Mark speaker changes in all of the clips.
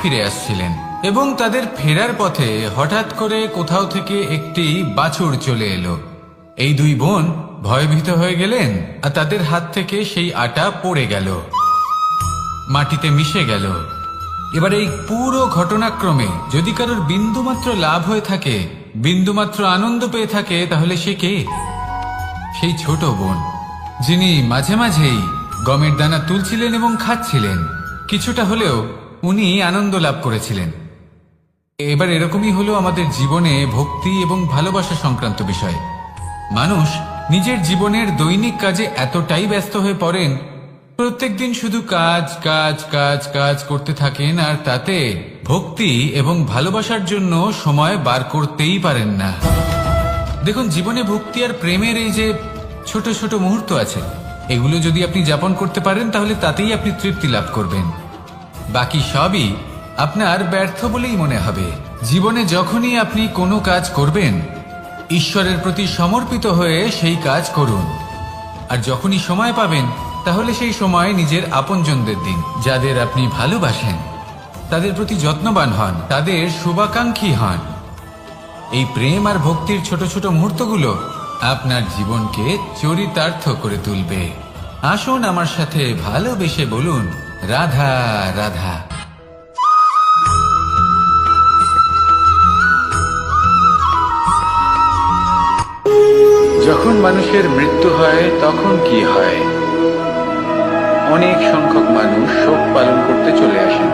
Speaker 1: ফিরে আসছিলেন এবং তাদের ফেরার পথে হঠাৎ করে কোথাও থেকে একটি বাছুর চলে এলো। এই দুই বোন ভয়ভীত হয়ে গেলেন আর তাদের হাত থেকে সেই আটা পড়ে গেল, মাটিতে মিশে গেল। এবার এই পুরো ঘটনাক্রমে যদি কারোর বিন্দুমাত্র লাভ হয়ে থাকে, বিন্দুমাত্র আনন্দ পেয়ে থাকে, তাহলে সে কে? সেই ছোট বোন, যিনি মাঝে মাঝেই গমের দানা তুলছিলেন এবং খাচ্ছিলেন। কিছুটা হলেও উনি আনন্দ লাভ করেছিলেন। এবার এরকমই হলো আমাদের জীবনে ভক্তি এবং ভালোবাসা সংক্রান্ত বিষয়। মানুষ নিজের জীবনের দৈনিক কাজে এতটাই ব্যস্ত হয়ে পড়েন, প্রত্যেকদিন শুধু কাজ কাজ কাজ কাজ করতে থাকেন, আর তাতে ভক্তি এবং ভালোবাসার জন্য সময় বার করতেই পারেন না। দেখুন, জীবনে ভক্তি আর প্রেমের এই যে ছোট ছোট মুহূর্ত আছে, এগুলো যদি আপনি যাপন করতে পারেন তাহলে তাতেই আপনি তৃপ্তি লাভ করবেন। বাকি সবই আপনার ব্যর্থ বলেই মনে হবে। জীবনে যখনই আপনি কোনো কাজ করবেন, ঈশ্বরের প্রতি সমর্পিত হয়ে সেই কাজ করুন। আর যখনই সময় পাবেন, তাহলে সেই সময় নিজের আপনজনদের দিন। যাদের আপনি ভালোবাসেন তাদের প্রতি যত্নবান হন, তাদের শুভাকাঙ্ক্ষী হন। এই প্রেম আর ভক্তির ছোট ছোট মুহূর্তগুলো আপনার জীবনকে চরিতার্থ করে তুলবে। আসুন আমার সাথে ভালোবেসে বলুন, রাধা রাধা। যখন মানুষের মৃত্যু হয় তখন কি হয়? অনেক সংখ্যক মানুষ শোক পালন করতে চলে আসেন।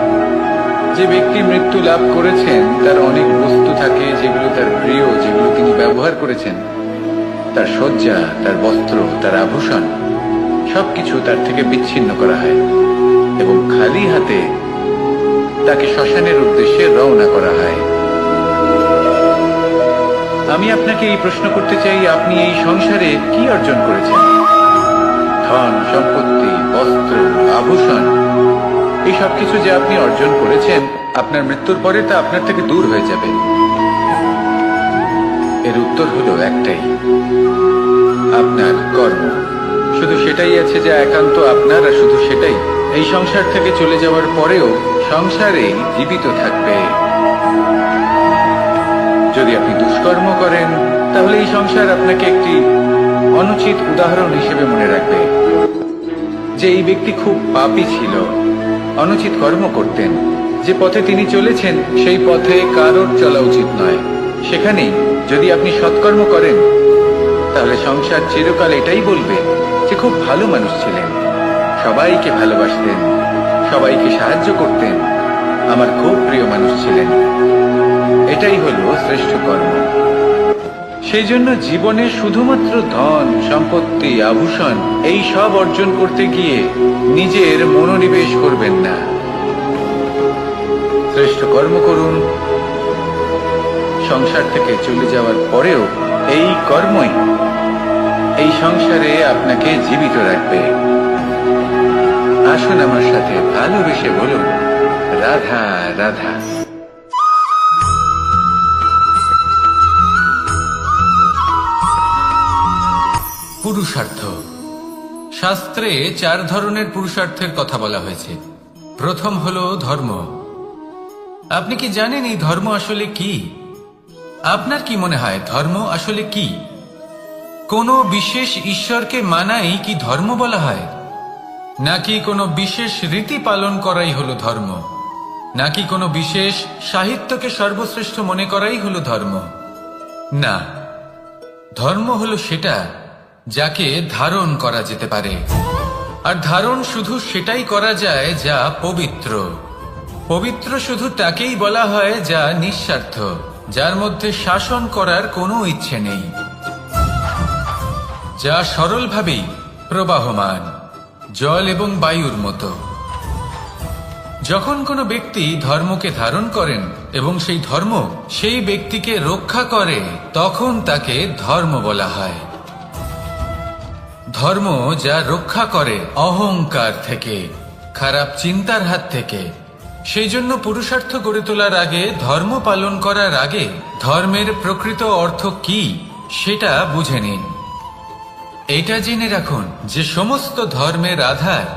Speaker 1: যে ব্যক্তি মৃত্যু লাভ করেছেন তার অনেক বস্তু থাকে যেগুলো তার প্রিয়, যেগুলো তিনি ব্যবহার করেছেন। তার শয্যা, তার বস্ত্র, তার আভূষণ সবকিছু তার থেকে বিচ্ছিন্ন করা হয় এবং খালি হাতে তাকে শ্মশানের উদ্দেশ্যে রওনা করা হয়। আমি আপনাকে এই প্রশ্ন করতে চাই, আপনি এই সংসারে কি অর্জন করেছেন? ধন সম্পত্তি, বস্ত্র, আভূষণ, এই সবকিছু যে আপনি অর্জন করেছেন, আপনার মৃত্যুর পরে তা আপনার থেকে দূর হয়ে যাবে। এর উত্তর হলো একটাই, আপনার কর্ম। শুধু সেটাই আছে যা একান্ত আপনার, আর শুধু সেটাই এই সংসার থেকে চলে যাওয়ার পরেও সংসারেই জীবিত থাকবে। যদি আপনি দুষ্কর্ম করেন, তাহলে এই সংসার আপনাকে একটি অনুচিত উদাহরণ হিসেবে মনে রাখবে যে এই ব্যক্তি খুব পাপী ছিল, অনুচিত কর্ম করতেন। যে পথে তিনি চলেছেন সেই পথে কারোর চলা উচিত নয়। সেখানেই যদি আপনি সৎকর্ম করেন, তাহলে সংসার চিরকাল এটাই বলবে যে খুব ভালো মানুষ ছিলেন, সবাইকে ভালোবাসতেন, সবাইকে সাহায্য করতেন, আমার খুব প্রিয় মানুষ ছিলেন। এটাই হলো শ্রেষ্ঠ কর্ম। সেই জন্য জীবনে শুধুমাত্র ধন সম্পত্তি, আভূষণ এই সব অর্জন করতে গিয়ে নিজের মনোনিবেশ করবেন না। শ্রেষ্ঠ কর্ম করুন। সংসার থেকে চলে যাওয়ার পরেও এই কর্মই এই সংসারে আপনাকে জীবিত রাখবে। আসুন আমার সাথে ভালোবেসে বলুন, রাধা রাধা। পুরুষার্থ। শাস্ত্রে 4 ধরনের পুরুষার্থের কথা বলা হয়েছে। প্রথম হলো ধর্ম। আপনি কি জানেন এই ধর্ম আসলে কি? আপনার কি মনে হয় ধর্ম আসলে কি? কোনো বিশেষ ঈশ্বরকে মানাই কি ধর্ম বলা হয়? নাকি কোনো বিশেষ রীতি পালন করাই হলো ধর্ম? নাকি কোনো বিশেষ সাহিত্যকে সর্বশ্রেষ্ঠ মনে করাই হলো ধর্ম? না, ধর্ম হলো সেটা যাকে ধারণ করা যেতে পারে। আর ধারণ শুধু সেটাই করা যায় যা পবিত্র। পবিত্র শুধু তাকেই বলা হয় যা নিঃস্বার্থ, যার মধ্যে শাসন করার কোনো ইচ্ছে নেই, যা সরলভাবেই প্রবাহমান, জল এবং বায়ুর মতো। যখন কোনো ব্যক্তি ধর্মকে ধারণ করেন এবং সেই ধর্ম সেই ব্যক্তিকে রক্ষা করে, তখন তাকে ধর্ম বলা হয়। ধর্ম যা রক্ষা করে অহংকার থেকে, খারাপ চিন্তার হাত থেকে। সেই জন্য পুরুষার্থ গড়ে তোলার আগে, ধর্ম পালন করার আগে ধর্মের প্রকৃত অর্থ কি সেটা বুঝে নিন। এটা জেনে রাখুন যে সমস্ত ধর্মের আধার,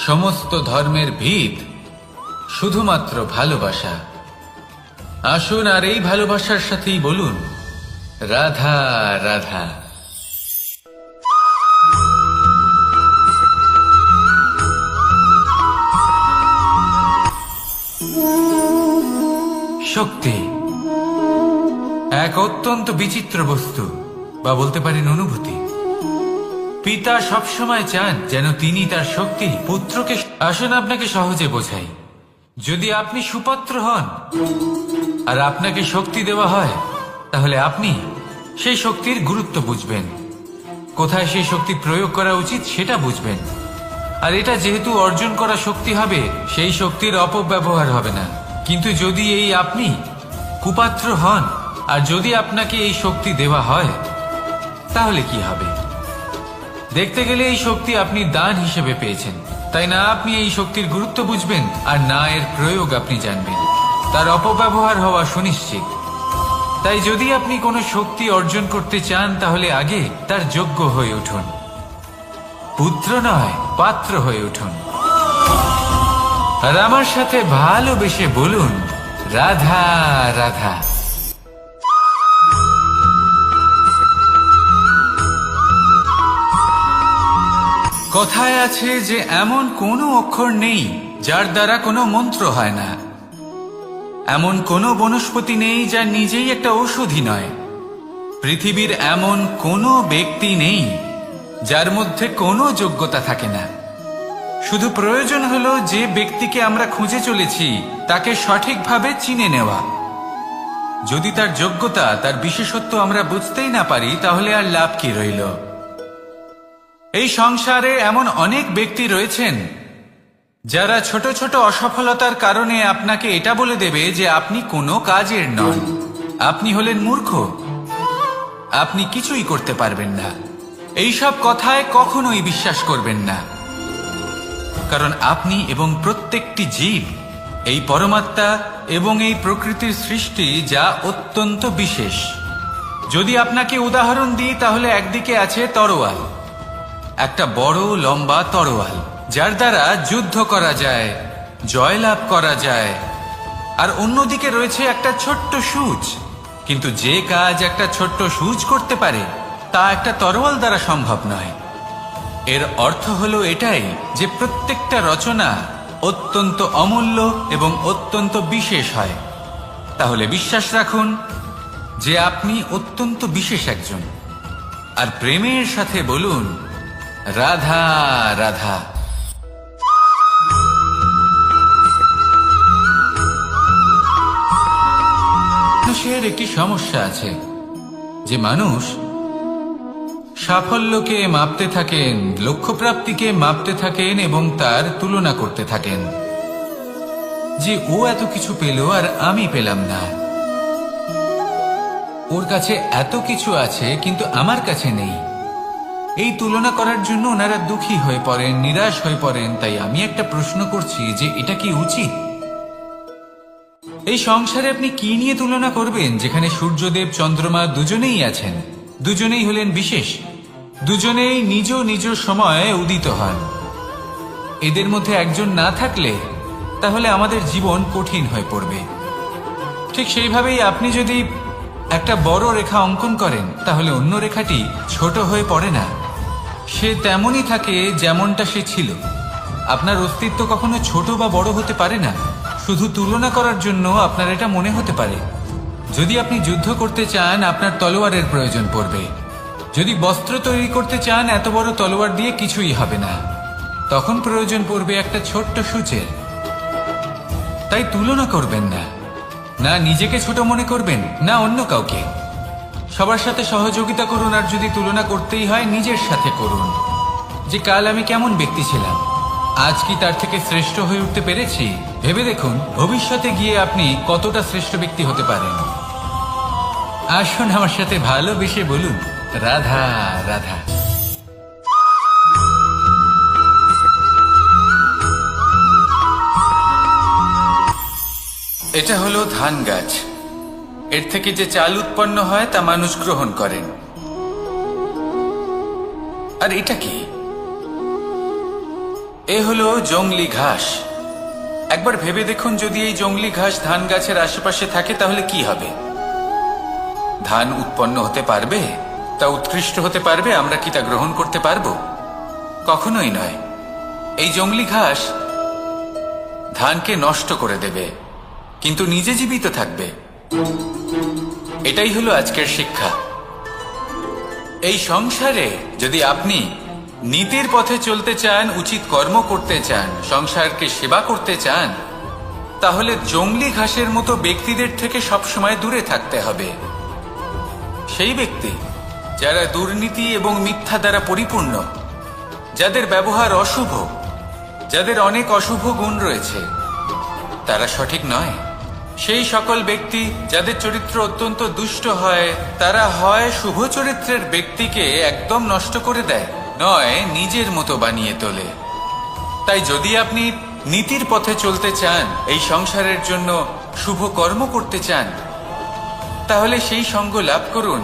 Speaker 1: সমস্ত ধর্মের ভিত শুধুমাত্র ভালোবাসা। আসুন আর এই ভালোবাসার সাথেই বলুন রাধা রাধা। শক্তি এক অত্যন্ত বিচিত্র বস্তু, বা বলতে পারেন অনুভূতি। পিতা সবসময় চান যেন তিনি তার শক্তি পুত্রকে। আসুন আপনাকে সহজে বোঝাই। যদি আপনি সুপাত্র হন আর আপনাকে শক্তি দেওয়া হয়, তাহলে আপনি সেই শক্তির গুরুত্ব বুঝবেন, কোথায় সেই শক্তি প্রয়োগ করা উচিত সেটা বুঝবেন। আর এটা যেহেতু অর্জন করা শক্তি হবে, সেই শক্তির অপব্যবহার হবে না। কিন্তু যদি এই আপনি কুপাত্র হন আর যদি আপনাকে এই শক্তি দেওয়া হয়, তাহলে কি হবে? দেখতে গেলে এই শক্তি আপনি দান হিসেবে পেয়েছেন, তাই না আপনি এই শক্তির গুরুত্ব বুঝবেন আর না এর প্রয়োগ আপনি জানবেন। তার অপব্যবহার হওয়া সুনিশ্চিত। তাই যদি আপনি কোনো শক্তি অর্জন করতে চান, তাহলে আগে তার যোগ্য হয়ে উঠুন। পুত্র নয়, পাত্র হয়ে উঠুন। আর আমার সাথে ভালোবেসে বলুন রাধা রাধা। কথায় আছে যে এমন কোনো অক্ষর নেই যার দ্বারা কোনো মন্ত্র হয় না, এমন কোনো বনস্পতি নেই যা নিজেই একটা ঔষধি নয়, পৃথিবীর এমন কোনো ব্যক্তি নেই যার মধ্যে কোনো যোগ্যতা থাকে না। শুধু প্রয়োজন হলো যে ব্যক্তিকে আমরা খুঁজে চলেছি তাকে সঠিকভাবে চিনে নেওয়া। যদি তার যোগ্যতা, তার বিশেষত্ব আমরা বুঝতেই না পারি, তাহলে আর লাভ কি রইল? এই সংসারে এমন অনেক ব্যক্তি রয়েছেন যারা ছোট ছোট অসফলতার কারণে আপনাকে এটা বলে দেবে যে আপনি কোনো কাজের নন, আপনি হলেন মূর্খ, আপনি কিছুই করতে পারবেন না। এইসব কথায় কখনোই বিশ্বাস করবেন না, কারণ আপনি এবং প্রত্যেকটি জীব এই পরমাত্মা এবং এই প্রকৃতির সৃষ্টি, যা অত্যন্ত বিশেষ। যদি আপনাকে উদাহরণ দিই, তাহলে একদিকে আছে তরোয়াল, একটা বড় লম্বা তরোয়াল, যার দ্বারা যুদ্ধ করা যায়, জয়লাভ করা যায়। আর অন্যদিকে রয়েছে একটা ছোট্ট সূচ, কিন্তু যে কাজ একটা ছোট্ট সূচ করতে পারে তা একটা তরোয়াল দ্বারা সম্ভব নয়। এর অর্থ হলো এটাই যে প্রত্যেকটা রচনা অত্যন্ত অমূল্য এবং অত্যন্ত বিশেষ হয়। তাহলে বিশ্বাস রাখুন যে আপনি অত্যন্ত বিশেষ একজন। আর প্রেমের সাথে বলুন রাধা রাধা। মানুষের একটি সমস্যা আছে যে মানুষ সাফল্যকে মাপতে থাকেন, লক্ষ্যপ্রাপ্তিকে মাপতে থাকেন এবং তার তুলনা করতে থাকেন যে ও এত কিছু পেল আর আমি পেলাম না, ওর কাছে এত কিছু আছে কিন্তু আমার কাছে নেই। এই তুলনা করার জন্য ওনারা দুঃখী হয়ে পড়েন, নিরাশ হয়ে পড়েন। তাই আমি একটা প্রশ্ন করছি যে এটা কি উচিত? এই সংসারে আপনি কি নিয়ে তুলনা করবেন, যেখানে সূর্যদেব চন্দ্রমা দুজনেই আছেন, দুজনেই হলেন বিশেষ, দুজনেই নিজ নিজ সময়ে উদিত হন। এদের মধ্যে একজন না থাকলে তাহলে আমাদের জীবন কঠিন হয়ে পড়বে। ঠিক সেইভাবেই আপনি যদি একটা বড় রেখা অঙ্কন করেন, তাহলে অন্য রেখাটি ছোট হয়ে পড়ে না, সে তেমনই থাকে যেমনটা সে ছিল। আপনার অস্তিত্ব কখনো ছোট বা বড় হতে পারে না। শুধু তুলনা করার জন্য আপনার এটা মনে হতে পারে। যদি আপনি যুদ্ধ করতে চান, আপনার তলোয়ারের প্রয়োজন পড়বে। যদি বস্ত্র তৈরি করতে চান, এত বড় তলোয়ার দিয়ে কিছুই হবে না, তখন প্রয়োজন পড়বে একটা ছোট্ট সূচের। তাই তুলনা করবেন না, না নিজেকে ছোট মনে করবেন, না অন্য কাউকে। সবার সাথে সহযোগিতা করুন, আর যদি তুলনা করতেই হয় নিজের সাথে করুন, যে কাল আমি কেমন ব্যক্তি ছিলাম, আজ কি তার থেকে শ্রেষ্ঠ হয়ে উঠতে পেরেছি। ভেবে দেখুন ভবিষ্যতে গিয়ে আপনি কতটা শ্রেষ্ঠ ব্যক্তি হতে পারেন। আসুন আমার সাথে ভালোবেসে বলুন রাধা রাধা। এটা হলো ধান গাছ। এর থেকে যে চাল উৎপন্ন হয় তা মানুষ গ্রহণ করেন। আর এটা কি? এ হলো জংলি ঘাস। একবার ভেবে দেখুন, যদি এই জংলি ঘাস ধান গাছের আশেপাশে থাকে তাহলে কি হবে? ধান উৎপন্ন হতে পারবে? তা উৎকৃষ্ট হতে পারবে? আমরা কি তা গ্রহণ করতে পারবো? কখনোই নয়। এই জংলি ঘাস ধানকে নষ্ট করে দেবে, কিন্তু নিজে জীবিত থাকবে। এটাই হলো আজকের শিক্ষা। এই সংসারে যদি আপনি নীতির পথে চলতে চান, উচিত কর্ম করতে চান, সংসারকে সেবা করতে চান, তাহলে জংলি ঘাসের মতো ব্যক্তিদের থেকে সবসময় দূরে থাকতে হবে। সেই ব্যক্তি যারা দুর্নীতি এবং মিথ্যা দ্বারা পরিপূর্ণ, যাদের ব্যবহার অশুভ, যাদের অনেক অশুভ গুণ রয়েছে, তারা সঠিক নয়। সেই সকল ব্যক্তি যাদের চরিত্র অত্যন্ত দুষ্ট হয়, তারা হয় শুভ চরিত্রের ব্যক্তিকে একদম নষ্ট করে দেয়, নয় নিজের মতো বানিয়ে তোলে। তাই যদি আপনি নীতির পথে চলতে চান, এই সংসারের জন্য শুভ কর্ম করতে চান, তাহলে সেই সঙ্গ লাভ করুন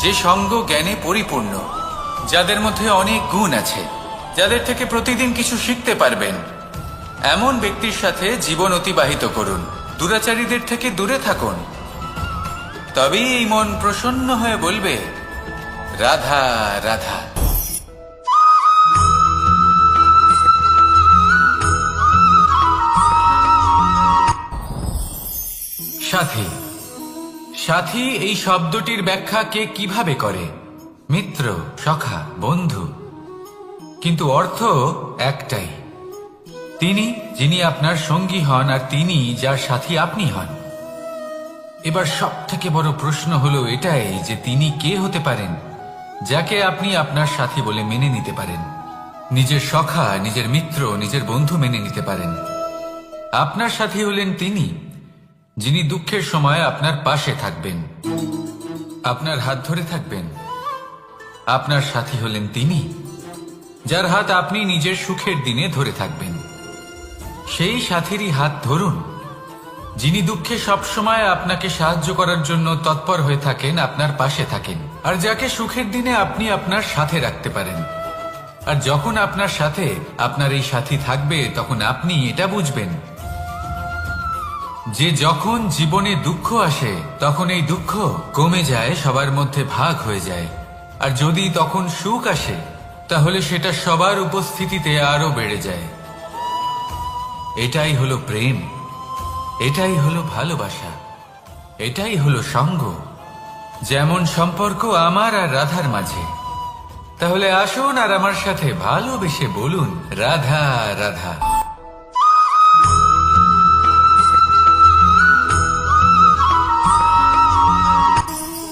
Speaker 1: যে সঙ্গ জ্ঞানে পরিপূর্ণ, যাদের মধ্যে অনেক গুণ আছে, যাদের থেকে প্রতিদিন কিছু শিখতে পারবেন। এমন ব্যক্তির সাথে জীবন অতিবাহিত করুন। দুরাচারীদের থেকে দূরে থাকুন। তবেই এই মন প্রসন্ন হয়ে বলবে, রাধা রাধা। সাথী। সাথী এই শব্দটির ব্যাখ্যা কে কিভাবে করে? মিত্র, সখা, বন্ধু। কিন্তু অর্থ একটাই। তিনি যিনি আপনার সঙ্গী হন, আর তিনি যার সাথী আপনি হন। এবার সব থেকে বড় প্রশ্ন হলো এটাই যে তিনি কে হতে পারেন যাকে আপনি আপনার সাথী বলে মেনে নিতে পারেন, নিজের সখা, নিজের মিত্র, নিজের বন্ধু মেনে নিতে পারেন। আপনার সাথী হলেন তিনি যিনি দুঃখের সময় আপনার পাশে থাকবেন, আপনার হাত ধরে থাকবেন। আপনার সাথী হলেন তিনি যার হাত আপনি নিজের সুখের দিনে ধরে থাকবেন। সেই সাথীরই হাত ধরুন যিনি দুঃখে সবসময় আপনাকে সাহায্য করার জন্য তৎপর হয়ে থাকেন, আপনার পাশে থাকেন, আর যাকে সুখের দিনে আপনি আপনার সাথে রাখতে পারেন। আর যখন আপনার সাথে আপনার এই সাথী থাকবে, তখন আপনি এটা বুঝবেন যে যখন জীবনে দুঃখ আসে, তখন এই দুঃখ কমে যায়, সবার মধ্যে ভাগ হয়ে যায়। আর যদি তখন সুখ আসে, তাহলে সেটা সবার উপস্থিতিতে আরো বেড়ে যায়। এটাই হলো প্রেম, এটাই হলো ভালোবাসা, এটাই হলো সঙ্গ। যেমন সম্পর্ক আমার আর রাধার মাঝে। তাহলে আসুন আর আমার সাথে ভালোবেসে বলুন, রাধা রাধা।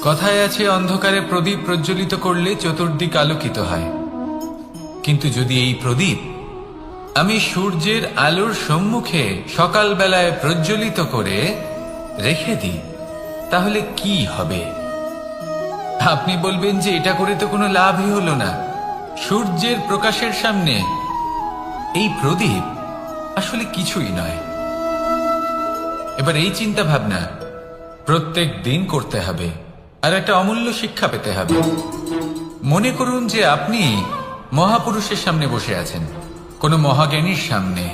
Speaker 1: কথায় আছে, অন্ধকারে প্রদীপ প্রজ্বলিত করলে চতুর্দিক আলোকিত হয়। কিন্তু যদি এই প্রদীপ আমি সূর্যের আলোর সম্মুখে সকালবেলায় প্রজ্বলিত করে রেখে দিই, তাহলে কি হবে? আপনি বলবেন যে এটা করে তো কোনো লাভই হলো না। সূর্যের প্রকাশের সামনে এই প্রদীপ আসলে কিছুই নয়। এবার এই চিন্তা ভাবনা প্রত্যেক দিন করতে হবে, আর একটা অমূল্য শিক্ষা পেতে হবে। মনে করুন যে আপনি মহাপুরুষের সামনে বসে আছেন, কোনো মহাজ্ঞানীর সামনে।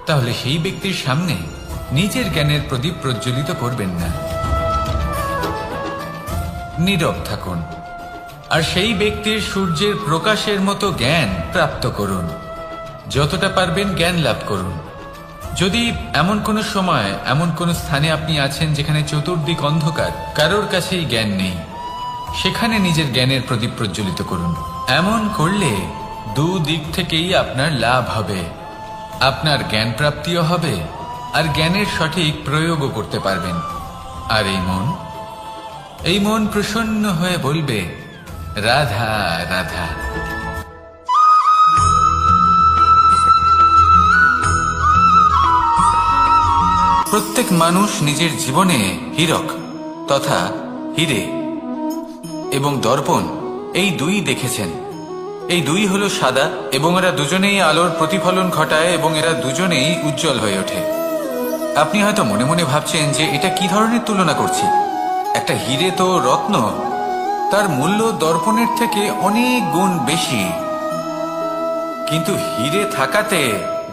Speaker 1: তাহলে সেই ব্যক্তির সামনে নিজের জ্ঞানের প্রদীপ প্রজ্বলিত করবেন না, নীরব থাকুন, আর সেই ব্যক্তির সূর্যের প্রকাশের মতো জ্ঞান প্রাপ্ত করুন। যতটা পারবেন জ্ঞান লাভ করুন। যদি এমন কোনো সময়, এমন কোনো স্থানে আপনি আছেন যেখানে চতুর্দিক অন্ধকার, কারোর কাছেই জ্ঞান নেই, সেখানে নিজের জ্ঞানের প্রদীপ প্রজ্বলিত করুন। এমন করলে দুদিক থেকেই আপনার লাভ হবে। আপনার জ্ঞান প্রাপ্তিও হবে, আর জ্ঞানের সঠিক প্রয়োগও করতে পারবেন। আর এই মন প্রসন্ন হয়ে বলবে, রাধা রাধা। প্রত্যেক মানুষ নিজের জীবনে হীরক তথা হীরে এবং দর্পণ এই দুই দেখেছেন। এই দুই হলো সাদা, এবং এরা দুজনেই আলোর প্রতিফলন ঘটায়, এবং এরা দুজনেই উজ্জ্বল হয়ে ওঠে। আপনি হয়তো মনে মনে ভাবছেন যে এটা কি ধরনের তুলনা করছি। একটা হীরে তো রত্ন, তার মূল্য দর্পণের থেকে অনেক গুণ বেশি। কিন্তু হীরে থাকাতে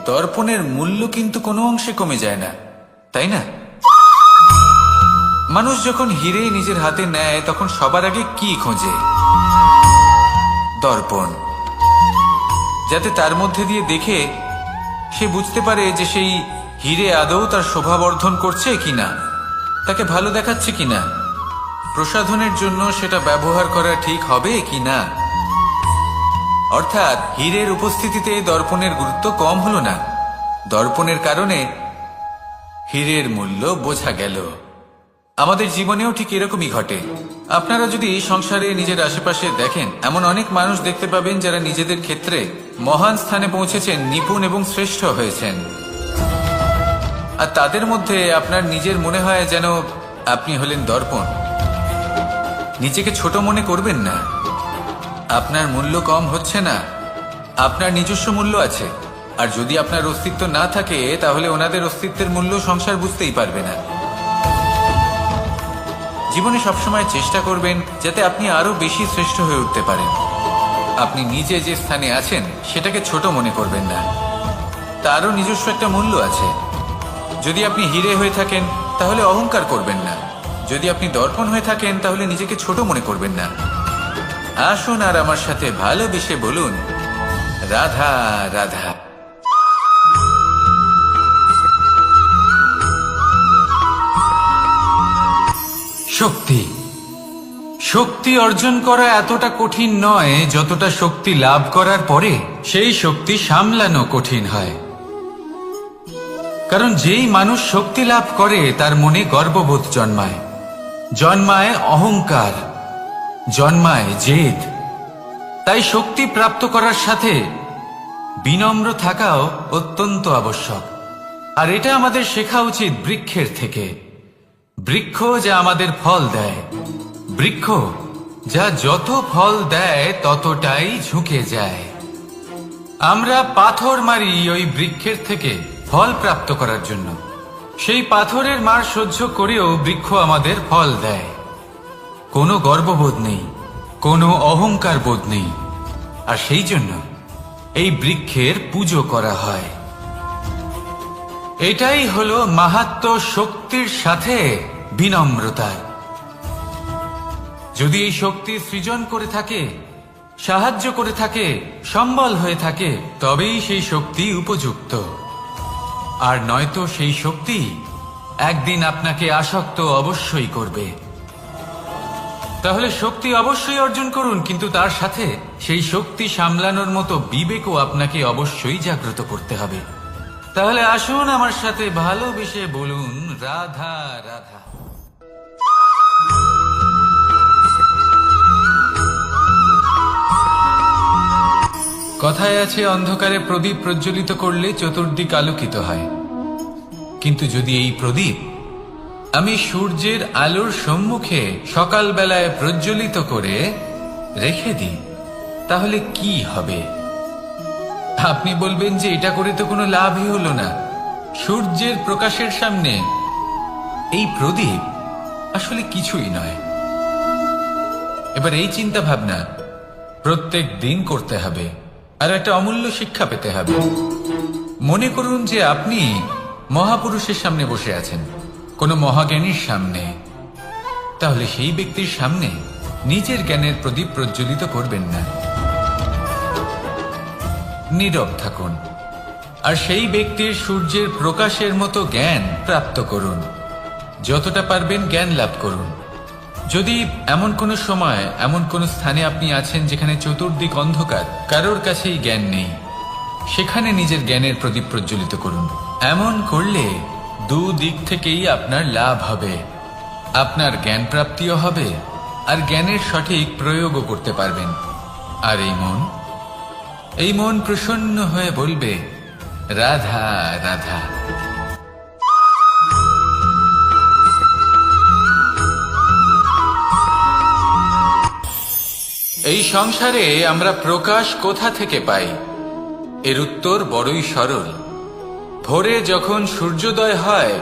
Speaker 1: দর্পণের মূল্য কিন্তু কোনো অংশে কমে যায় না, তাই না? মানুষ যখন হিরে নিজের হাতে নেয় তখন সবার আগে কি খোঁজে? দর্পণ, যাতে তার মধ্যে দিয়ে দেখে সে বুঝতে পারে যে সেই হিরে আদৌ তার শোভা বর্ধন করছে কিনা, তাকে ভালো দেখাচ্ছে কিনা, প্রসাধনের জন্য সেটা ব্যবহার করা ঠিক হবে কিনা। অর্থাৎ হীরের উপস্থিতিতে দর্পণের গুরুত্ব কম হলো না, দর্পণের কারণে হীরের মূল্য বোঝা গেল। আমাদের জীবনেও ঠিক এরকমই ঘটে। আপনারা যদি সংসারে নিজের আশেপাশে দেখেন, এমন অনেক মানুষ দেখতে পাবেন যারা নিজেদের ক্ষেত্রে মহান স্থানে পৌঁছেছেন, নিপুণ এবং শ্রেষ্ঠ হয়েছেন। আর তাদের মধ্যে আপনার নিজের মনে হয় যেন আপনি হলেন দর্পণ। নিজেকে ছোট মনে করবেন না। আপনার মূল্য কম হচ্ছে না, আপনার নিজস্ব মূল্য আছে। আর যদি আপনার অস্তিত্ব না থাকে তাহলে ওনাদের অস্তিত্বের মূল্য সংসার বুঝতেই পারবে না। জীবনে সবসময় চেষ্টা করবেন যাতে আপনি আরো বেশি শ্রেষ্ঠ হয়ে উঠতে পারেন। আপনি নিজে যে স্থানে আছেন সেটাকে ছোট মনে করবেন না, তারও নিজস্ব একটা মূল্য আছে। যদি আপনি হিরে হয়ে থাকেন তাহলে অহংকার করবেন না, যদি আপনি দর্পণ হয়ে থাকেন তাহলে নিজেকে ছোট মনে করবেন না। আসুন আর আমার সাথে ভালোবেসে বলুন, রাধা রাধা। শক্তি, শক্তি অর্জন করা এতটা কঠিন নয় যতটা শক্তি লাভ করার পরে সেই শক্তি সামলানো কঠিন হয়। কারণ যেই মানুষ শক্তি লাভ করে তার মনে গর্ববোধ জন্মায়, জন্মায় অহংকার, জন্মায় জেদ। তাই শক্তি প্রাপ্ত করার সাথে বিনম্র থাকাও অত্যন্ত আবশ্যক। আর এটা আমাদের শেখা উচিত বৃক্ষের থেকে। বৃক্ষ যা আমাদের ফল দেয়, বৃক্ষ যা যত ফল দেয় ততটাই ঝুঁকে যায়। আমরা পাথর মারি ওই বৃক্ষের থেকে ফল প্রাপ্ত করার জন্য। সেই পাথরের মার সহ্য করেও বৃক্ষ আমাদের ফল দেয়। কোনো গর্ববোধ নেই, কোনো অহংকার বোধ নেই। আর সেই জন্য এই বৃক্ষের পুজো করা হয়। এটাই হলো মাহাত্ম্য শক্তির সাথে বিনম্রতার। যদি এই শক্তি সৃজন করে থাকে, সাহায্য করে থাকে, সম্বল হয়ে থাকে, তবেই সেই শক্তি উপযুক্ত। আর নয়তো সেই শক্তি একদিন আপনাকে আসক্ত অবশ্যই করবে। তাহলে শক্তি অবশ্যই অর্জন করুন, কিন্তু তার সাথে সেই শক্তি সামলানোর মতো বিবেকও আপনাকে অবশ্যই জাগ্রত করতে হবে। তাহলে আসুন আমার সাথে ভালোবেসে বলুন, রাধা রাধা। কথায় আছে, অন্ধকারে প্রদীপ প্রজ্বলিত করলে চতুর্দিক আলোকিত হয়। কিন্তু যদি এই প্রদীপ আমি সূর্যের আলোর সম্মুখে সকালবেলায় প্রজ্বলিত করে রেখে দিই, তাহলে কি হবে? আপনি বলবেন যে এটা করে তো কোনো লাভই হলো না। সূর্যের প্রকাশের সামনে এই প্রদীপ আসলে কিছুই নয়। এবার এই চিন্তা ভাবনা প্রত্যেক দিন করতে হবে, আর একটা অমূল্য শিক্ষা পেতে হবে। মনে করুন যে আপনি মহাপুরুষের সামনে বসে আছেন, কোনো মহাজ্ঞানীর সামনে। তাহলে সেই ব্যক্তির সামনে নিজের জ্ঞানের প্রদীপ প্রজ্বলিত করবেন না, নীরব থাকুন। আর সেই ব্যক্তির সূর্যের প্রকাশের মতো জ্ঞান প্রাপ্ত করুন। যতটা পারবেন জ্ঞান লাভ করুন। যদি এমন কোনো সময়, এমন কোনো স্থানে আপনি আছেন যেখানে চতুর্দিক অন্ধকার, কারোর কাছেই জ্ঞান নেই, সেখানে নিজের জ্ঞানের প্রদীপ প্রজ্বলিত করুন। এমন করলে দুদিক থেকেই আপনার লাভ হবে। আপনার জ্ঞান প্রাপ্তিও হবে, আর জ্ঞানের সঠিক প্রয়োগও করতে পারবেন। আর এই মন প্রসন্ন হয়ে বলবে, রাধা রাধা। এই সংসারে আমরা প্রকাশ কোথা থেকে পাই? এর উত্তর বড়ই সরল। ভোরে যখন সূর্যোদয় হয়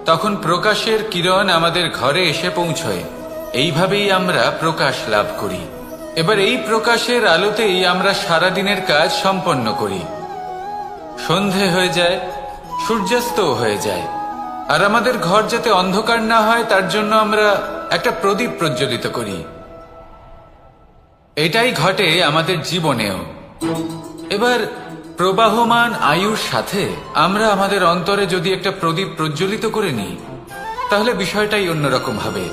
Speaker 1: তখন প্রকাশের কিরণ আমাদের ঘরে এসে পৌঁছয়। এইভাবেই আমরা প্রকাশ লাভ করি। এবার এই প্রকাশের আলোতেই আমরা সারাদিনের কাজ সম্পন্ন করি। সন্ধে হয়ে যায়, সূর্যাস্তও হয়ে যায়। আর আমাদের ঘর যাতে অন্ধকার না হয় তার জন্য আমরা একটা প্রদীপ প্রজ্বলিত করি। এটাই ঘটে আমাদের জীবনেও। এবার প্রবাহমান আয়ুর সাথে আমরা আমাদের অন্তরে যদি একটা প্রদীপ প্রজ্বলিত করে নিই, তাহলে বিষয়টাই অন্যরকম হবে।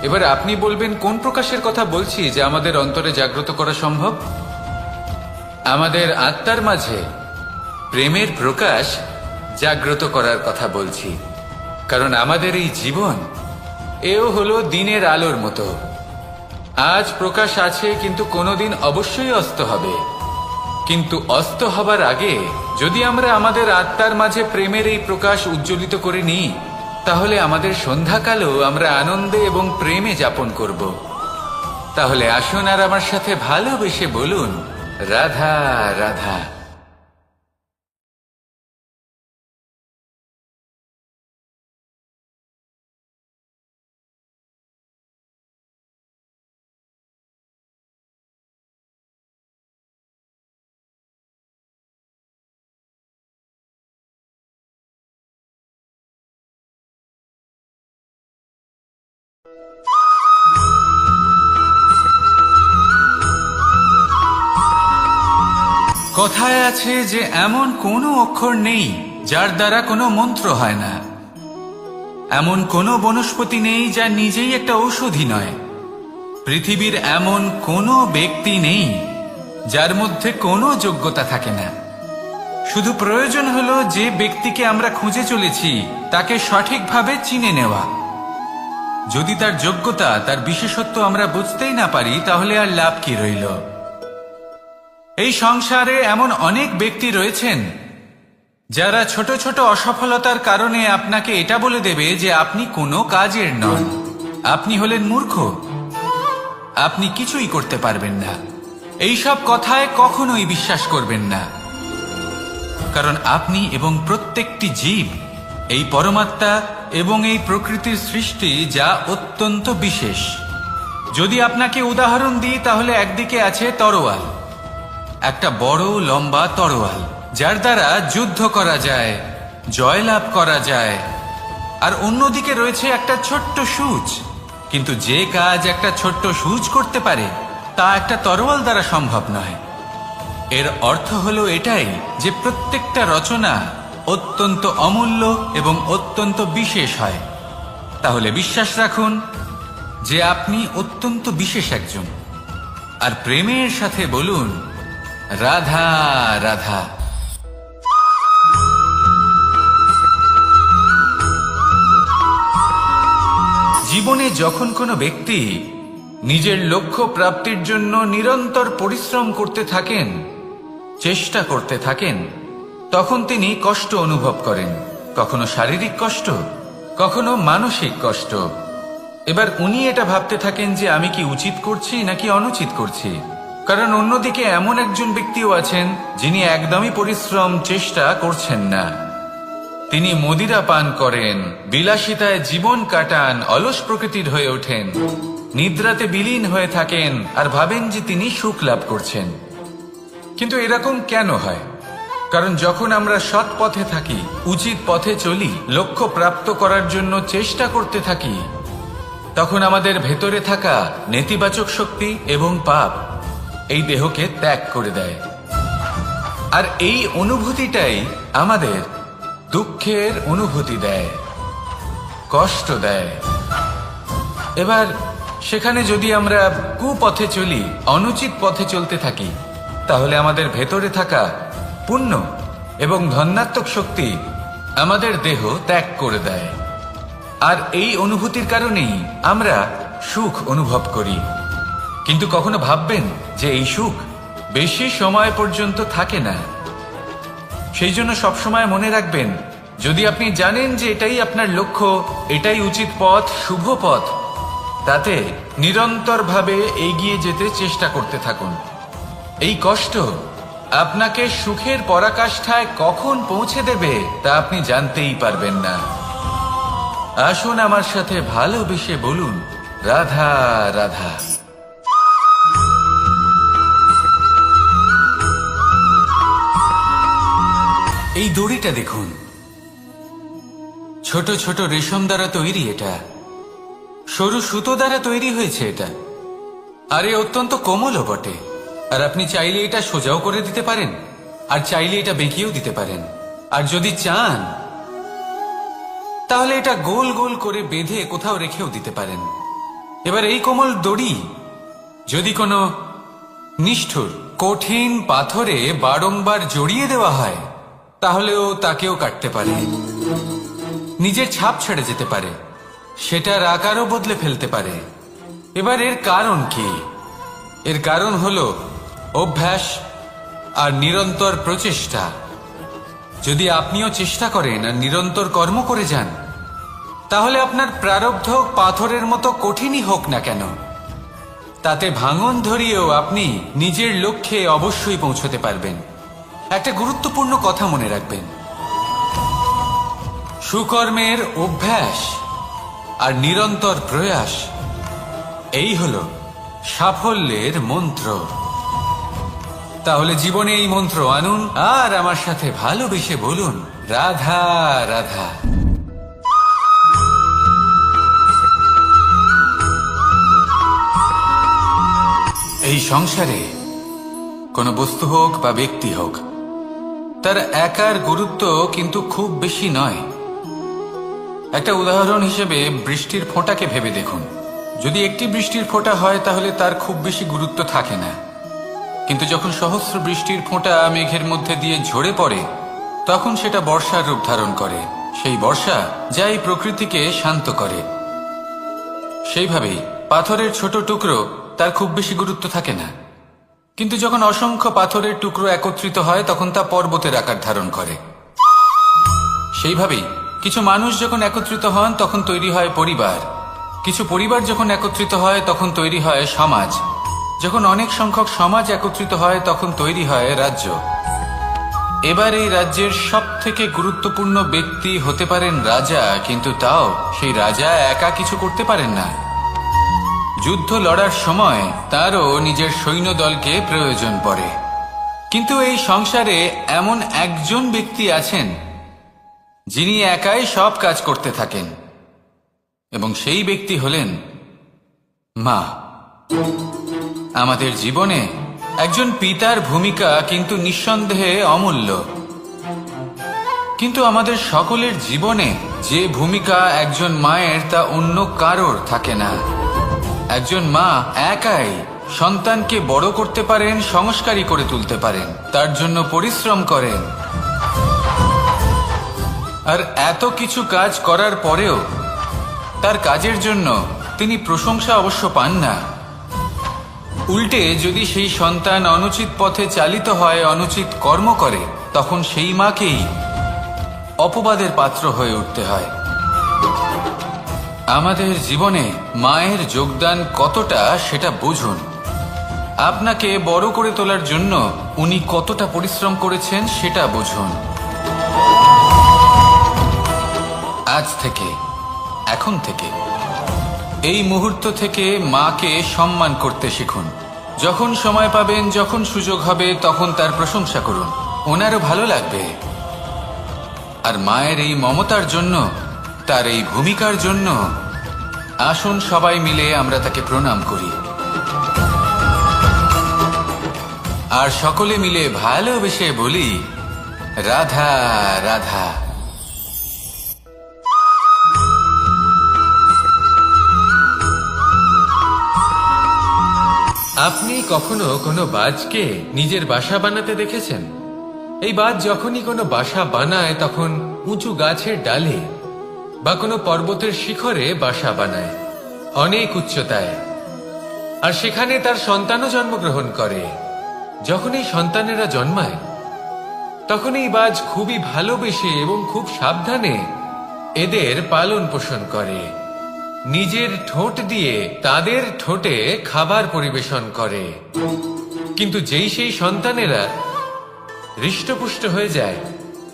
Speaker 1: এবার আপনি বলবেন কোন প্রকাশের কথা বলছি যে আমাদের অন্তরে জাগ্রত করা সম্ভব? আমাদের আত্মার মাঝে প্রেমের প্রকাশ জাগ্রত করার কথা বলছি। কারণ আমাদের এই জীবন এও হলো দিনের আলোর মতো। আজ প্রকাশ আছে, কিন্তু কোনোদিন অবশ্যই অস্ত হবে। কিন্তু অস্ত হবার আগে যদি আমরা আমাদের আত্মার মাঝে প্রেমের এই প্রকাশ উজ্জ্বলিত করে নিই, তাহলে আমাদের সন্ধ্যাকালও আমরা আনন্দে এবং প্রেমে যাপন করব। তাহলে আসুন আর আমার সাথে ভালোবেসে বলুন, রাধা রাধা। কথায় আছে যে এমন কোনো অক্ষর নেই যার দ্বারা কোনো মন্ত্র হয় না। এমন কোনো বনস্পতি নেই যা নিজেই একটা ঔষধি নয়। পৃথিবীর এমন কোনো ব্যক্তি নেই যার মধ্যে কোনো যোগ্যতা থাকে না। শুধু প্রয়োজন হলো যে ব্যক্তিকে আমরা খুঁজে চলেছি তাকে সঠিকভাবে চিনে নেওয়া। যদি তার যোগ্যতা, তার বিশেষত্ব আমরা বুঝতেই না পারি, তাহলে আর লাভ কি রইল? এই সংসারে এমন অনেক ব্যক্তি রয়েছেন যারা ছোট ছোট অসফলতার কারণে আপনাকে এটা বলে দেবে যে আপনি কোনো কাজের নন, আপনি হলেন মূর্খ, আপনি কিছুই করতে পারবেন না। এইসব কথায় কখনোই বিশ্বাস করবেন না। কারণ আপনি এবং প্রত্যেকটি জীব এই পরমাত্মা এবং এই প্রকৃতির সৃষ্টি, যা অত্যন্ত বিশেষ। যদি আপনাকে উদাহরণ দিই, তাহলে একদিকে আছে তরোয়াল, একটা বড় লম্বা তরোয়াল যার দ্বারা যুদ্ধ করা যায়, জয়লাভ করা যায়। আর অন্যদিকে রয়েছে একটা ছোট্ট সূচ। কিন্তু যে কাজ একটা ছোট্ট সূচ করতে পারে তা একটা তরোয়াল দ্বারা সম্ভব নয়। এর অর্থ হলো এটাই যে প্রত্যেকটা রচনা অত্যন্ত অমূল্য এবং অত্যন্ত বিশেষ হয়। তাহলে বিশ্বাস রাখুন যে আপনি অত্যন্ত বিশেষ একজন। আর প্রেমের সাথে বলুন, রাধা রাধা। জীবনে যখন কোনো ব্যক্তি নিজের লক্ষ্য প্রাপ্তির জন্য নিরন্তর পরিশ্রম করতে থাকেন, চেষ্টা করতে থাকেন, তখন তিনি কষ্ট অনুভব করেন। কখনো শারীরিক কষ্ট, কখনো মানসিক কষ্ট। এবার উনি এটা ভাবতে থাকেন যে আমি কি উচিত করছি নাকি অনুচিত করছি। কারণ অন্যদিকে এমন একজন ব্যক্তিও আছেন যিনি একদমই পরিশ্রম, চেষ্টা করছেন না। তিনি মদিরা পান করেন, বিলাসিতায় জীবন কাটান, অলস প্রকৃতির হয়ে ওঠেন, নিদ্রাতে বিলীন হয়ে থাকেন আর ভাবেন যে তিনি সুখ লাভ করছেন। কিন্তু এরকম কেন হয়? কারণ যখন আমরা সৎ পথে থাকি, উচিত পথে চলি, লক্ষ্য প্রাপ্ত করার জন্য চেষ্টা করতে থাকি, তখন আমাদের ভেতরে থাকা নেতিবাচক শক্তি এবং পাপ এই দেহকে ত্যাগ করে দেয়। আর এই অনুভূতিটাই আমাদের দুঃখের অনুভূতি দেয়, কষ্ট দেয়। এবার সেখানে যদি আমরা কুপথে চলি, অনুচিত পথে চলতে থাকি, তাহলে আমাদের ভেতরে থাকা পুণ্য এবং ধনাত্মক শক্তি আমাদের দেহ ত্যাগ করে দেয়। আর এই অনুভূতির কারণেই আমরা সুখ অনুভব করি। কিন্তু কখনো ভাববেন যে এই সুখ বেশি সময় পর্যন্ত থাকে না। সেই জন্য সবসময় মনে রাখবেন, যদি আপনি জানেন যে এটাই আপনার লক্ষ্য, এটাই উচিত পথ, শুভ পথ, তাতে নিরন্তরভাবে এগিয়ে যেতে চেষ্টা করতে থাকুন। এই কষ্ট আপনাকে সুখের পরাকাষ্ঠায় কখন পৌঁছে দেবে তা আপনি জানতেই পারবেন না। আসুন আমার সাথে ভালোবেসে বলুন, রাধা রাধা। এই দড়িটা দেখুন, ছোট ছোট রেশম দ্বারা তৈরি, এটা সরু সুতো দ্বারা তৈরি হয়েছে এটা, আর এ অত্যন্ত কোমলও বটে। আর আপনি চাইলে এটা সোজাও করে দিতে পারেন, আর চাইলে এটা বেঁকিয়েও দিতে পারেন, আর যদি চান তাহলে এটা গোল গোল করে বেঁধে কোথাও রেখেও দিতে পারেন। এবার এই কোমল দড়ি যদি কোনো নিষ্ঠুর কঠিন পাথরে বারংবার জড়িয়ে দেওয়া হয়, তাহলেও তাকেও কাটতে পারে, নিজের ছাপ ছেড়ে যেতে পারে, সেটার আকারও বদলে ফেলতে পারে। এবার এর কারণ কি? এর কারণ হলো অভ্যাস আর নিরন্তর প্রচেষ্টা। যদি আপনিও চেষ্টা করেন আর নিরন্তর কর্ম করে যান, তাহলে আপনার প্রারব্ধ পাথরের মতো কঠিনই হোক না কেন, তাতে ভাঙন ধরিয়েও আপনি নিজের লক্ষ্যে অবশ্যই পৌঁছতে পারবেন। একটা গুরুত্বপূর্ণ কথা মনে রাখবেন, সুকর্মের অভ্যাস আর নিরন্তর প্রয়াস, এই হলো সাফল্যের মন্ত্র। তাহলে জীবনে এই মন্ত্র আনুন আর আমার সাথে ভালোবেসে বলুন, রাধা রাধা। এই সংসারে কোনো বস্তু হোক বা ব্যক্তি হোক, তার একার গুরুত্ব কিন্তু খুব বেশি নয়। একটা উদাহরণ হিসেবে বৃষ্টির ফোঁটাকে ভেবে দেখুন। যদি একটি বৃষ্টির ফোঁটা হয় তাহলে তার খুব বেশি গুরুত্ব থাকে না, কিন্তু যখন সহস্র বৃষ্টির ফোঁটা মেঘের মধ্যে দিয়ে ঝরে পড়ে, তখন সেটা বর্ষার রূপ ধারণ করে। সেই বর্ষা যা এই প্রকৃতিকে শান্ত করে। সেইভাবেই পাথরের ছোট টুকরো, তার খুব বেশি গুরুত্ব থাকে না, কিন্তু যখন অসংখ্য পাথরের টুকরো একত্রিত হয় তখন তা পর্বতের আকার ধারণ করে। সেইভাবেই কিছু মানুষ যখন একত্রিত হন তখন তৈরি হয় পরিবার, কিছু পরিবার যখন একত্রিত হয় তখন তৈরি হয় সমাজ, যখন অনেক সংখ্যক সমাজ একত্রিত হয় তখন তৈরি হয় রাজ্য। এবার এই রাজ্যের সব থেকে গুরুত্বপূর্ণ ব্যক্তি হতে পারেন রাজা, কিন্তু তাও সেই রাজা একা কিছু করতে পারেন না। যুদ্ধ লড়ার সময় তারও নিজের সৈন্যদলকে প্রয়োজন পড়ে। কিন্তু এই সংসারে এমন একজন ব্যক্তি আছেন যিনি একাই সব কাজ করতে থাকেন, এবং সেই ব্যক্তি হলেন মা। আমাদের জীবনে একজন পিতার ভূমিকা কিন্তু নিঃসন্দেহে অমূল্য, কিন্তু আমাদের সকলের জীবনে যে ভূমিকা একজন মায়ের তা অন্য কারোর থাকে না। একজন মা একাই সন্তানকে বড় করতে পারেন, সংস্কারী করে তুলতে পারেন, তার জন্য পরিশ্রম করেন। আর এত কিছু কাজ করার পরেও তার কাজের জন্য তিনি প্রশংসা অবশ্য পান না। উল্টে যদি সেই সন্তান অনুচিত পথে চালিত হয়, অনুচিত কর্ম করে, তখন সেই মাকেই অপবাদের পাত্র হয়ে উঠতে হয়। আমাদের জীবনে মায়ের যোগদান কতটা সেটা বুঝুন। আপনাকে বড় করে তোলার জন্য উনি কতটা পরিশ্রম করেছেন সেটা বুঝুন। আজ থেকে, এখন থেকে, এই মুহূর্ত থেকে মাকে সম্মান করতে শিখুন। যখন সময় পাবেন, যখন সুযোগ হবে, তখন তার প্রশংসা করুন, ওনারও ভালো লাগবে। আর মায়ের এই মমতার জন্য, তার এই ভূমিকার জন্য আসুন সবাই মিলে আমরা তাকে প্রণাম করি, আর সকলে মিলে ভালোবেসে বলি, রাধা রাধা। আপনি কখনো কোনো বাজকে নিজের বাসা বানাতে দেখেছেন? এই বাজ যখনই কোনো বাসা বানায় তখন উঁচু গাছের ডালে বা কোনো পর্বতের শিখরে বাসা বানায়, অনেক উচ্চতায়, আর সেখানে তার সন্তানও জন্মগ্রহণ করে। যখন এই সন্তানেরা জন্মায় তখন এই বাজ খুবই ভালোবেসে এবং খুব সাবধানে এদের পালন পোষণ করে, নিজের ঠোঁট দিয়ে তাদের ঠোঁটে খাবার পরিবেশন করে। কিন্তু যেই সেই সন্তানেরা হৃষ্টপুষ্ট হয়ে যায়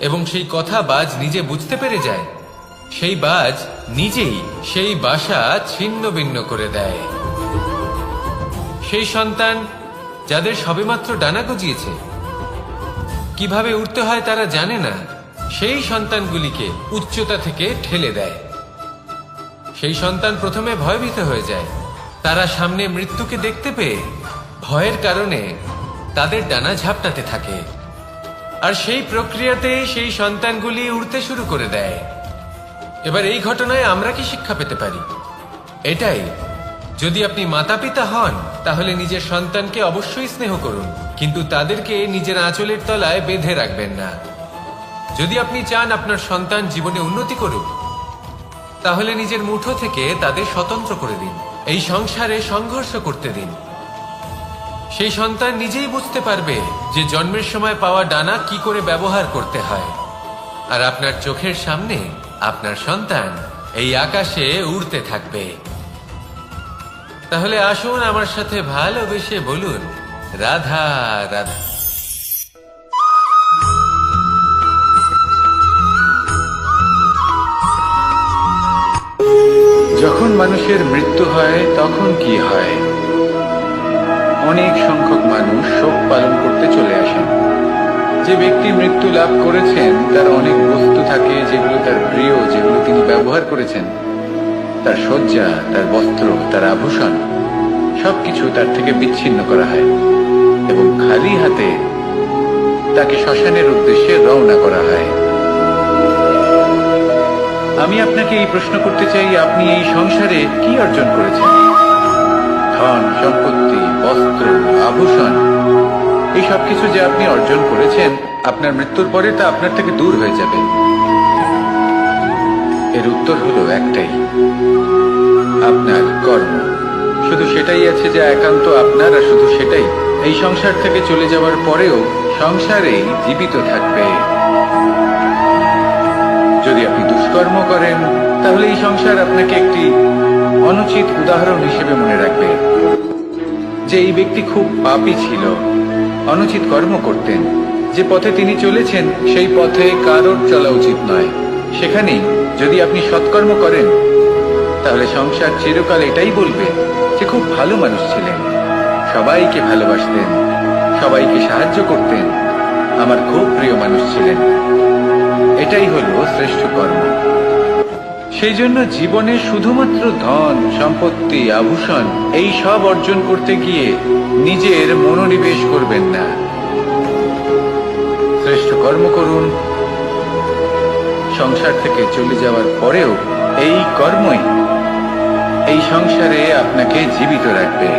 Speaker 1: এবং সেই কথা বাজ নিজে বুঝতে পেরে যায়, সেই বাজ নিজেই সেই বাসা ছিন্ন ভিন্ন করে দেয়। সেই সন্তান যাদের সবেমাত্র ডানা গজিয়েছে, কিভাবে উঠতে হয় তারা জানে না, সেই সন্তানগুলিকে উচ্চতা থেকে ঠেলে দেয়। সেই সন্তান প্রথমে ভয়ভীত হয়ে যায়। তারা সামনে মৃত্যুকে দেখতে পেয়ে ভয়ের কারণে তাদের ডানা ঝাপটাতে থাকে, আর সেই প্রক্রিয়াতে সেই সন্তানগুলি উড়তে শুরু করে দেয়। এবার এই ঘটনায় আমরা কি শিক্ষা পেতে পারি? এটাই, যদি আপনি মাতা পিতা হন তাহলে নিজের সন্তানকে অবশ্যই স্নেহ করুন, কিন্তু তাদেরকে নিজের আঁচলের তলায় বেঁধে রাখবেন না। যদি আপনি চান আপনার সন্তান জীবনে উন্নতি করুক, তাহলে নিজের মুঠো থেকে তাদের স্বতন্ত্র করে দিন। এই সংসারে সংঘর্ষ করতে দিন। সেই সন্তান নিজেই বুঝতে পারবে যে জন্মের সময় পাওয়া ডানা কি করে ব্যবহার করতে হয়। আর আপনার চোখের সামনে আপনার সন্তান এই আকাশে উড়তে থাকবে। তাহলে আসুন আমার সাথে ভালোবেসে বলুন, রাধা রাধা। যখন মানুষের মৃত্যু হয় তখন কি হয়? অনেক সংখ্যক মানুষ শোক পালন করতে চলে আসেন। যে ব্যক্তি মৃত্যু লাভ করেছেন তার অনেক বস্তু থাকে যেগুলো তার প্রিয়, যেগুলো তিনি ব্যবহার করেছেন। তার শয্যা, তার বস্ত্র, তার আভূষণ সবকিছু তার থেকে বিচ্ছিন্ন করা হয় এবং খালি হাতে তাকে শ্মশানের উদ্দেশ্যে রওনা করা হয়। আমি আপনাকে এই প্রশ্ন করতে চাই, আপনি এই সংসারে কি অর্জন করেছেন? ধন সম্পত্তি, বস্ত্র, আভূষণ, এই সবকিছু যে আপনি অর্জন করেছেন, আপনার মৃত্যুর পরে তা আপনার থেকে দূর হয়ে যাবে। এর উত্তর হলো একটাই, আপনার কর্ম। শুধু সেটাই আছে যা একান্ত আপনার, আর শুধু সেটাই এই সংসার থেকে চলে যাওয়ার পরেও সংসারেই জীবিত থাকবে। যদি আপনি দুষ্কর্ম করেন তাহলে এই সংসার আপনাকে একটি অনুচিত উদাহরণ হিসেবে মনে রাখবে যে এই ব্যক্তি খুব পাপী ছিল, অনুচিত কর্ম করতেন। যে পথে তিনি চলেছেন সেই পথে কারোর চলা উচিত নয়। সেখানেই যদি আপনি সৎকর্ম করেন তাহলে সংসার চিরকাল এটাই বলবে যে খুব ভালো মানুষ ছিলেন, সবাইকে ভালোবাসতেন, সবাইকে সাহায্য করতেন, আমার খুব প্রিয় মানুষ ছিলেন। এটাই হলো শ্রেষ্ঠ কর্ম। সেই জন্য জীবনে শুধুমাত্র ধন সম্পত্তি, আভূষণ এই সব অর্জন করতে গিয়ে নিজের মনোনিবেশ করবেন না। শ্রেষ্ঠ কর্ম করুন। সংসার থেকে চলে যাওয়ার পরেও এই কর্মই এই সংসারে আপনাকে জীবিত রাখবে।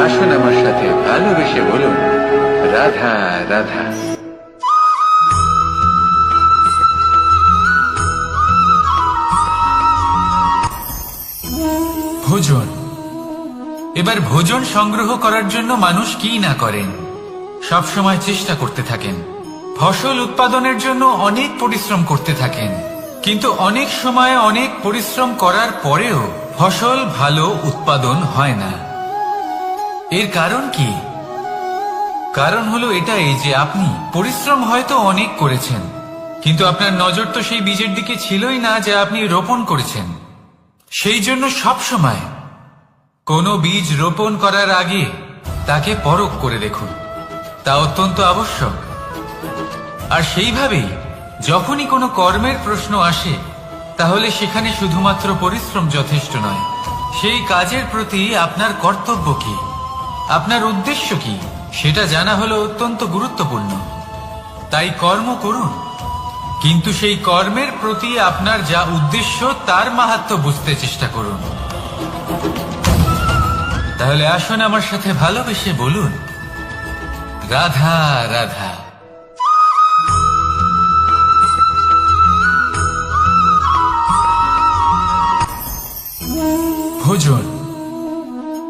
Speaker 1: আসুন আমার সাথে ভালোবেসে বলুন, রাধা রাধা। ভোজন। এবার ভোজন সংগ্রহ করার জন্য মানুষ কি না করেন, সব সময় চেষ্টা করতে থাকেন। ফসল উৎপাদনের জন্য অনেক পরিশ্রম করতে থাকেন, কিন্তু অনেক সময় অনেক পরিশ্রম করার পরেও ফসল ভালো উৎপাদন হয় না। এর কারণ কি? কারণ হলো এটাই যে আপনি পরিশ্রম হয়তো অনেক করেছেন, কিন্তু আপনার নজর তো সেই বীজের দিকে ছিলই না যা আপনি রোপণ করেছেন। সেই জন্য সব সময় কোনো বীজ রোপণ করার আগে তাকে পরখ করে দেখুন, তা অত্যন্ত আবশ্যক। আর সেইভাবেই যখনই কোনো কর্মের প্রশ্ন আসে তাহলে সেখানে শুধুমাত্র পরিশ্রম যথেষ্ট নয়। সেই কাজের প্রতি আপনার কর্তব্য কি, আপনার উদ্দেশ্য কি, সেটা জানা হলো অত্যন্ত গুরুত্বপূর্ণ। তাই কর্ম করুন, কিন্তু সেই কর্মের প্রতি আপনার যা উদ্দেশ্য তার মাহাত্ম্য বুঝতে চেষ্টা করুন। তাহলে আসুন আমার সাথে ভালোবেসে বলুন, রাধা রাধা। ভোজন।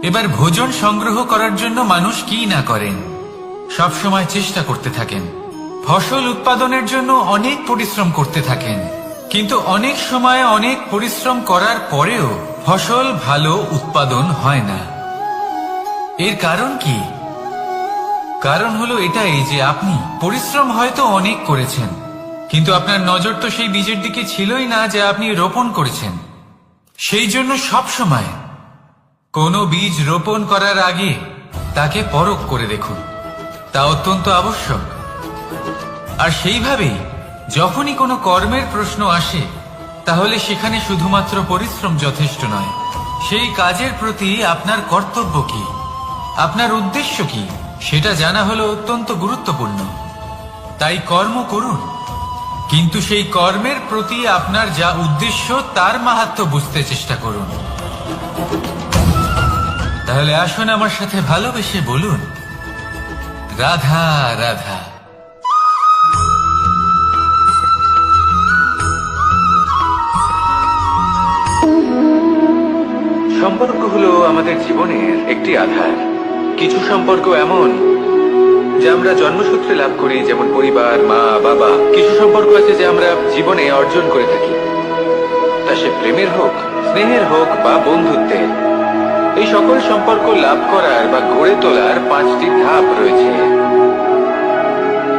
Speaker 1: এবার ভোজন সংগ্রহ করার জন্য মানুষ কি না করেন, সব সময় চেষ্টা করতে থাকেন। ফসল উৎপাদনের জন্য অনেক পরিশ্রম করতে থাকেন, কিন্তু অনেক সময় অনেক পরিশ্রম করার পরেও ফসল ভালো উৎপাদন হয় না। এর কারণ কি? কারণ হলো এটাই যে আপনি পরিশ্রম হয়তো অনেক করেছেন, কিন্তু আপনার নজর তো সেই বীজের দিকে ছিলই না যা আপনি রোপণ করেছেন। সেই জন্য সব সময় কোনো বীজ রোপণ করার আগে তাকে পরখ করে দেখুন, তা অত্যন্ত আবশ্যক। আর সেইভাবেই যখনই কোনো কর্মের প্রশ্ন আসে, তাহলে সেখানে শুধুমাত্র পরিশ্রম যথেষ্ট নয়। সেই কাজের প্রতি আপনার কর্তব্য কি, আপনার উদ্দেশ্য কি, সেটা জানা হলো অত্যন্ত গুরুত্বপূর্ণ। তাই কর্ম করুন, কিন্তু সেই কর্মের প্রতি আপনার যা উদ্দেশ্য তার মাহাত্ম্য বুঝতে চেষ্টা করুন। তাহলে আসুন আমার সাথে ভালোবেসে বলুন, রাধা রাধা। সম্পর্ক হলো আমাদের জীবনের একটি আধার। কিছু সম্পর্ক এমন যা আমরা জন্মসূত্রে লাভ করি, যেমন পরিবার, মা বাবা। কিছু সম্পর্ক আছে যে আমরা জীবনে অর্জন করে থাকি, তা সে প্রেমের হোক, স্নেহের হোক বা বন্ধুত্বের। এই সকল সম্পর্ক লাভ করার বা গড়ে তোলার 5টি ধাপ রয়েছে।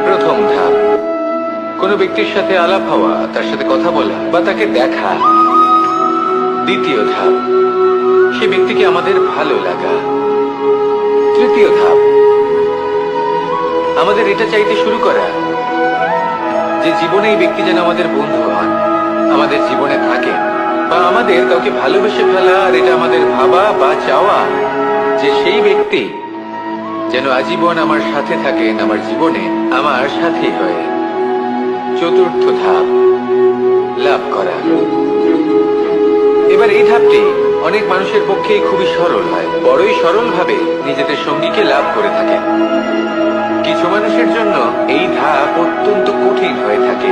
Speaker 1: প্রথম ধাপ, কোনো ব্যক্তির সাথে আলাপ হওয়া, তার সাথে কথা বলা বা তাকে দেখা। দ্বিতীয় ধাপ, সে ব্যক্তিকে আমাদের ভালো লাগা। তৃতীয় ধাপ, আমাদের এটা চাইতে শুরু করা যে জীবনে এই ব্যক্তি যেন আমাদের বন্ধু হন, আমাদের জীবনে থাকে, বা আমাদের কাউকে ভালোবেসে ফেলা। আর এটা আমাদের ভাবা বা চাওয়া যে সেই ব্যক্তি যেন আজীবন আমার সাথে থাকেন, আমার জীবনে আমার সাথী হয়ে। চতুর্থ ধাপ, লাভ করা। এবার এই ধাপটি অনেক মানুষের পক্ষেই খুবই সরল হয়, বড়ই সরলভাবে নিজেদের সঙ্গীকে লাভ করে থাকে। কিছু মানুষের জন্য এই ধাপ অত্যন্ত কঠিন হয়ে থাকে।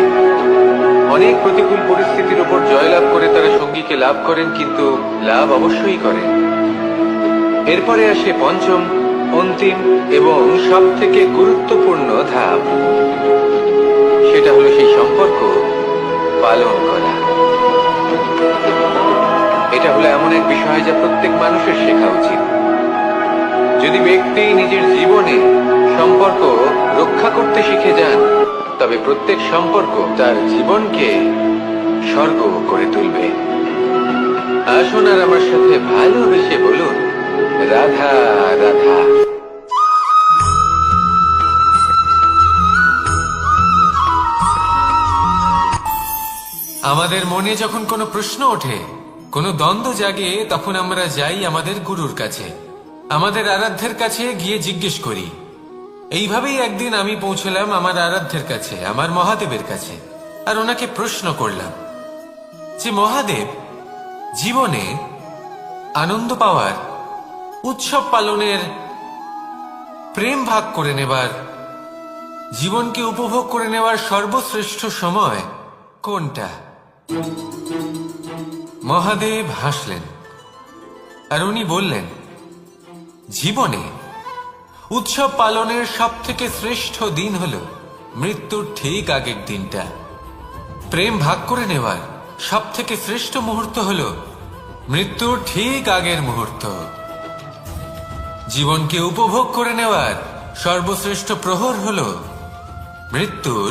Speaker 1: অনেক প্রতিকূল পরিস্থিতির উপর জয়লাভ করে তারা সঙ্গীকে লাভ করেন, কিন্তু লাভ অবশ্যই করেন। এরপরে আসে পঞ্চম, অন্তিম এবং সব থেকে গুরুত্বপূর্ণ ধাপ। সেটা হলো সেই সম্পর্ক পালন করা। এটা হলো এমন এক বিষয় যা প্রত্যেক মানুষের শেখা উচিত। যদি ব্যক্তি নিজের জীবনে সম্পর্ক রক্ষা করতে শিখে যান, তবে প্রত্যেক সম্পর্ক তার জীবনকে স্বর্গ করে তুলবে। আসুন আর আমার সাথে ভালোবেসে বলুন, রাধা রাধা। আমাদের মনে যখন কোনো প্রশ্ন ওঠে, কোনো দ্বন্দ্ব জাগে, তখন আমরা যাই আমাদের গুরুর কাছে, আমাদের আরাধ্যের কাছে গিয়ে জিজ্ঞেস করি। এইভাবেই একদিন আমি পৌঁছলাম আমার আরাধ্যের কাছে, আমার মহাদেবের কাছে, আর ওনাকে প্রশ্ন করলাম যে মহাদেব, জীবনে আনন্দ পাওয়ার, উৎসব পালনের, প্রেম ভাগ করে নেবার, জীবনকে উপভোগ করে নেওয়ার সর্বশ্রেষ্ঠ সময় কোনটা? মহাদেব হাসলেন আর উনি বললেন, জীবনে উৎসব পালনের সব থেকে শ্রেষ্ঠ দিন হলো মৃত্যুর ঠিক আগের দিনটা। প্রেম ভাগ করে নেওয়ার সব থেকে শ্রেষ্ঠ মুহূর্ত হলো মৃত্যুর ঠিক আগের মুহূর্ত। জীবনকে উপভোগ করে নেওয়ার সর্বশ্রেষ্ঠ প্রহর হলো মৃত্যুর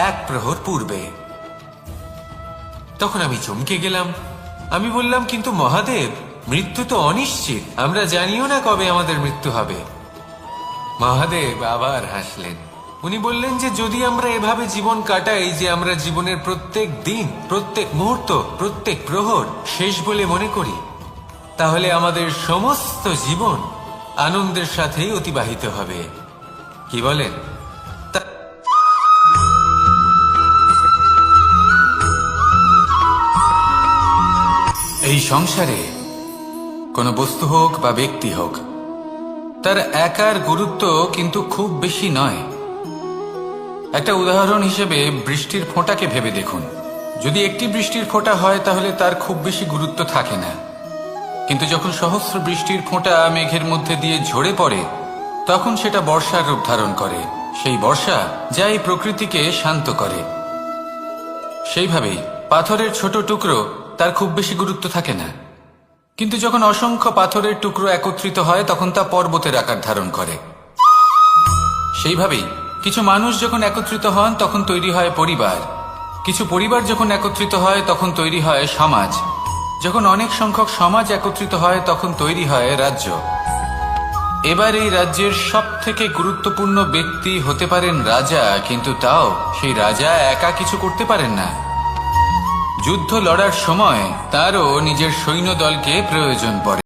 Speaker 1: 1 প্রহর পূর্বে। তখন আমি চমকে গেলাম। আমি বললাম, কিন্তু মহাদেব, মৃত্যু তো অনিশ্চিত, আমরা জানিও না কবে আমাদের মৃত্যু হবে। মহাদেব আবার হাসলেন। উনি বললেন যে যদি আমরা এভাবে জীবন কাটাই যে আমরা জীবনের প্রত্যেক দিন, প্রত্যেক মুহূর্ত, প্রত্যেক প্রহর শেষ বলে মনে করি, তাহলে আমাদের সমস্ত জীবন আনন্দের সাথেই অতিবাহিত হবে। কি বলেন? এই সংসারে কোনো বস্তু হোক বা ব্যক্তি হোক, তার একার গুরুত্ব কিন্তু খুব বেশি নয়। একটা উদাহরণ হিসেবে বৃষ্টির ফোঁটাকে ভেবে দেখুন। যদি একটি বৃষ্টির ফোঁটা হয় তাহলে তার খুব বেশি গুরুত্ব থাকে না, কিন্তু যখন সহস্র বৃষ্টির ফোঁটা মেঘের মধ্যে দিয়ে ঝরে পড়ে, তখন সেটা বর্ষার রূপ ধারণ করে। সেই বর্ষা যা এই প্রকৃতিকে শান্ত করে। সেইভাবেই পাথরের ছোট টুকরো, তার খুব বেশি গুরুত্ব থাকে না, কিন্তু যখন অসংখ্য পাথরের টুকরো একত্রিত হয় তখন তা পর্বতের আকার ধারণ করে। সেইভাবেই কিছু মানুষ যখন একত্রিত হন তখন তৈরি হয় পরিবার, কিছু পরিবার যখন একত্রিত হয় তখন তৈরি হয় সমাজ, যখন অনেক সংখ্যক সমাজ একত্রিত হয় তখন তৈরি হয় রাজ্য। এবার এই রাজ্যের সব থেকে গুরুত্বপূর্ণ ব্যক্তি হতে পারেন রাজা, কিন্তু তাও সেই রাজা একা কিছু করতে পারেন না। যুদ্ধ লড়ার সময় তারও নিজের সৈন্যদলকে প্রয়োজন পড়ে।